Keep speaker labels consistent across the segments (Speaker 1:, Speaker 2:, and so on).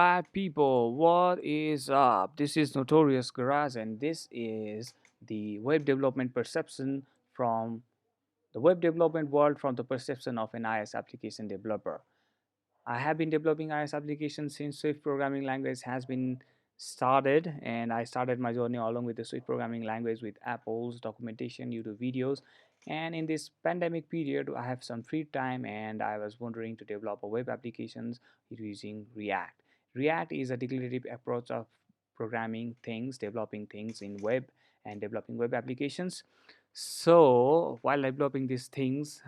Speaker 1: Hi people, what is up? This is Notorious Garage and this is the web development perception from the web development world from the perception of an iOS application developer. I have been developing iOS applications since Swift programming language has been started, and I started my journey along with the Swift programming language with Apple's documentation, YouTube videos. And in this pandemic period, I have some free time and I was wondering to develop a web applications using React. React is a declarative approach of programming things, developing things in web and developing web applications. So while developing these things,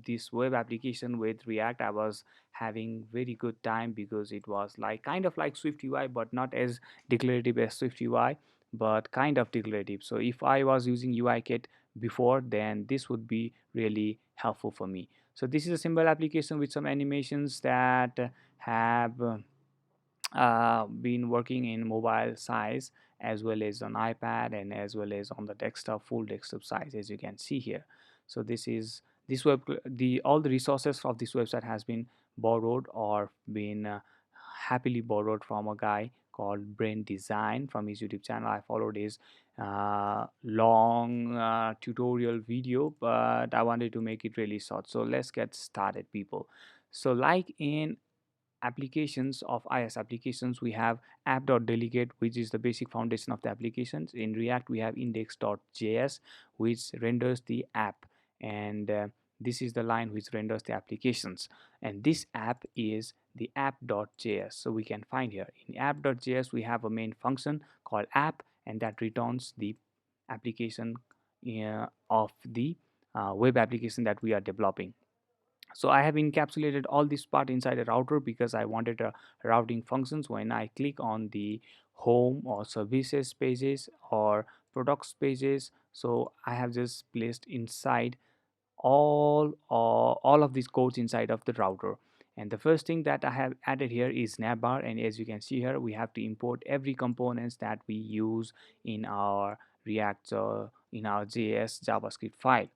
Speaker 1: this web application with React, I was having very good time because it was like kind of like SwiftUI, but not as declarative as SwiftUI, but kind of declarative. So if I was using UIKit before, then this would be really helpful for me. So this is a simple application with some animations that have been working in mobile size as well as on iPad and as well as on the desktop, full desktop size, as you can see here. So this is this web the all the resources of this website has been borrowed or been happily borrowed from a guy called Brain Design from his YouTube channel. I followed his long tutorial video, but I wanted to make it really short. So let's get started, people. So like in applications of iOS applications, we have app.delegate, which is the basic foundation of the applications. In React, we have index.js, which renders the app, and this is the line which renders the applications. And this app is the app.js. So we can find here in app.js, we have a main function called app, and that returns the application of the web application that we are developing. So I have encapsulated all this part inside a router because I wanted a routing functions. When I click on the home or services pages or products pages, so I have just placed inside all of these codes inside of the router. And the first thing that I have added here is navbar, and as you can see here, we have to import every components that we use in our React in our JS JavaScript file.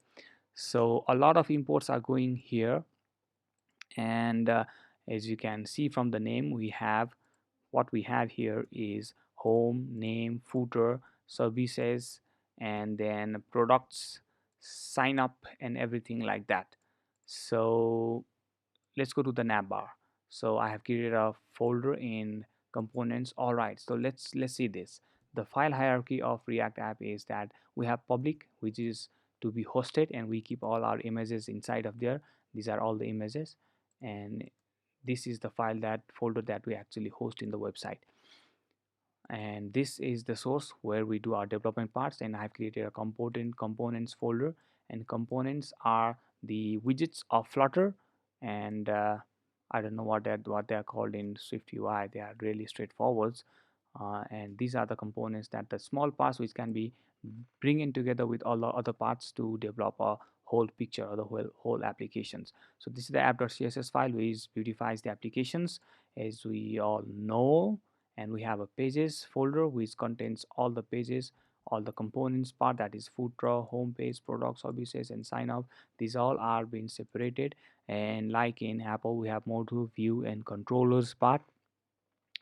Speaker 1: So a lot of imports are going here, and as you can see from the name, we have what we have here is home, name, footer, services, and then products, sign up, and everything like that. So let's go to the navbar. So I have created a folder in components. All right, so let's see this. The file hierarchy of React app is that we have public, which is to be hosted, and we keep all our images inside of there. These are all the images, and this is the file, that folder that we actually host in the website. And this is the source where we do our development parts, and I've created a components folder, and components are the widgets of Flutter, and I don't know what they are called in SwiftUI. They are really straightforward, and these are the components, that the small parts which can be bringing together with all the other parts to develop a whole picture or the whole applications. So this is the app.css file which beautifies the applications, as we all know. And we have a pages folder which contains all the pages, all the components part, that is footer, home page, products, services, and sign up. These all are being separated, and like in Apple, we have module, view, and controllers part.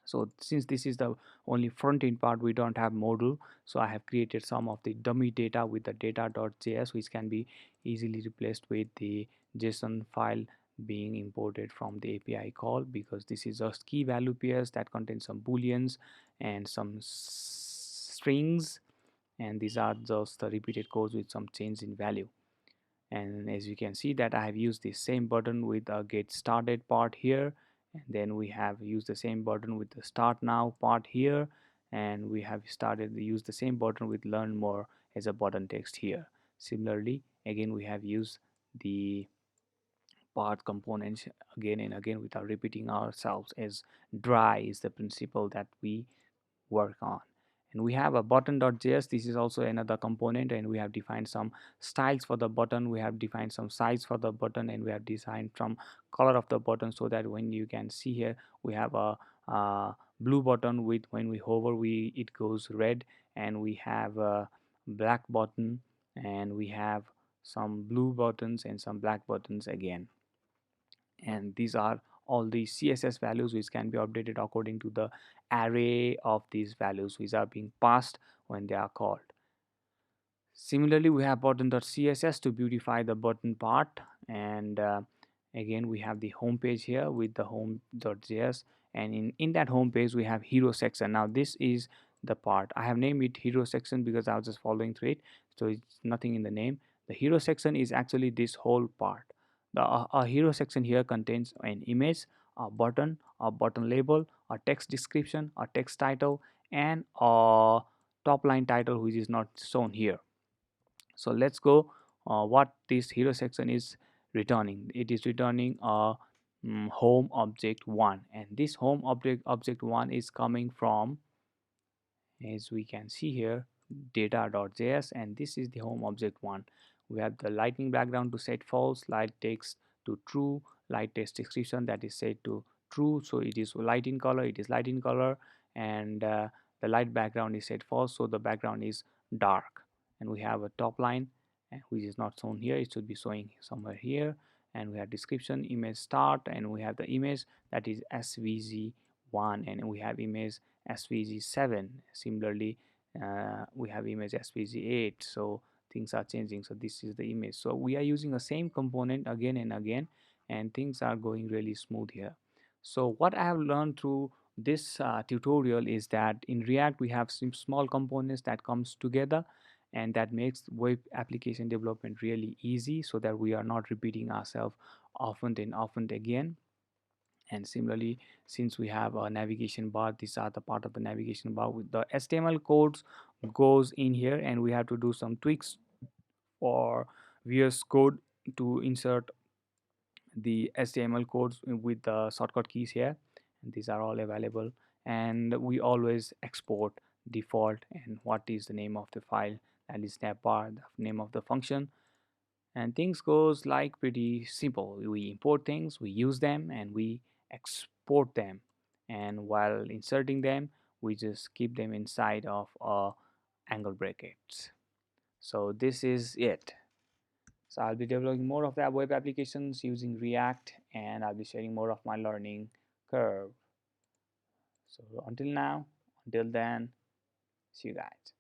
Speaker 1: So since this is the only front end part, we don't have module, so I have created some of the dummy data with the data.js, which can be easily replaced with the JSON file being imported from the API call, because this is just key value pairs that contain some booleans and some strings, and these are just the repeated codes with some change in value. And as you can see that I have used the same button with a get started part here, and then we have used the same button with the start now part here, and we have started to use the same button with learn more as a button text here. Similarly, again we have used the part components again and again without repeating ourselves, as dry is the principle that we work on. And we have a button.js. This is also another component, and we have defined some styles for the button, we have defined some size for the button, and we have designed some color of the button, so that when you can see here, we have a blue button with, when we hover, it goes red, and we have a black button, and we have some blue buttons and some black buttons again. And these are all the CSS values which can be updated according to the array of these values which are being passed when they are called. Similarly, we have button.css to beautify the button part, and again we have the home page here with the home.js, and in that home page we have hero section. Now this is the part I have named it hero section because I was just following through it, so it's nothing in the name. The hero section is actually this whole part. The a hero section here contains an image, a button label, a text description, a text title, and a top line title which is not shown here. So let's go what this hero section is returning. It is returning a home object 1, and this home object 1 is coming from, as we can see here, data.js, and this is the home object 1. We have the lightning background to set false, light text to true, light text description that is set to true, so it is light in color, it is light in color, and the light background is set false, so the background is dark. And we have a top line which is not shown here, it should be showing somewhere here. And we have description, image start, and we have the image that is svg1, and we have image svg7. Similarly, we have image svg8. So things are changing. So this is the image, so we are using the same component again and again, and things are going really smooth here. So what I have learned through this tutorial is that in React we have some small components that comes together, and that makes web application development really easy, so that we are not repeating ourselves often and often again. And similarly, since we have a navigation bar, these are the part of the navigation bar with the HTML codes goes in here, and we have to do some tweaks for VS Code to insert the HTML codes with the shortcut keys here, and these are all available. And we always export default and what is the name of the file, that is snapbar, the name of the function, and things goes like pretty simple. We import things, we use them, and we export them, and while inserting them we just keep them inside of angle brackets. So this is it. So I'll be developing more of that web applications using React, and I'll be sharing more of my learning curve. So until now, until then, see you guys.